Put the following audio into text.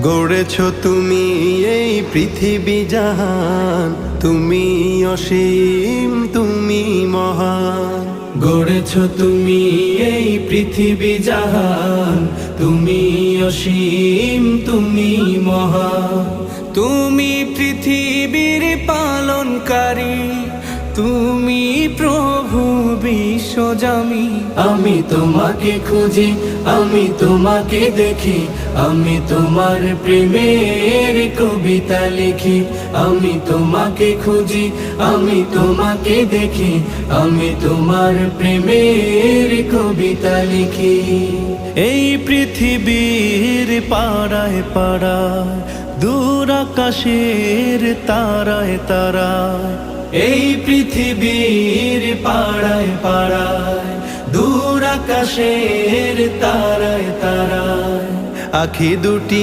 গড়েছ তুমি এই পৃথিবী জাহান, তুমি অসীম তুমি মহান। গড়েছ তুমি এই পৃথিবী জাহান, তুমি অসীম তুমি মহান। তুমি পৃথিবীর পালনকারী, তুমি প্রভু বিশ্বজামি। আমি তোমাকে খুঁজি, আমি তোমাকে দেখি, আমি তোমার প্রেমের কবিতা লিখি। আমি তোমাকে খুঁজি, আমি তোমাকে দেখি, আমি তোমার প্রেমের কবিতা লিখি। এই পৃথিবীর পাড়ায় পাড়ায়, দূর আকাশের তারায় তারায়। এই পৃথিবীর পাড়ায় পাড়ায়, দূর আকাশের তারায় তারায়। আখি দুটি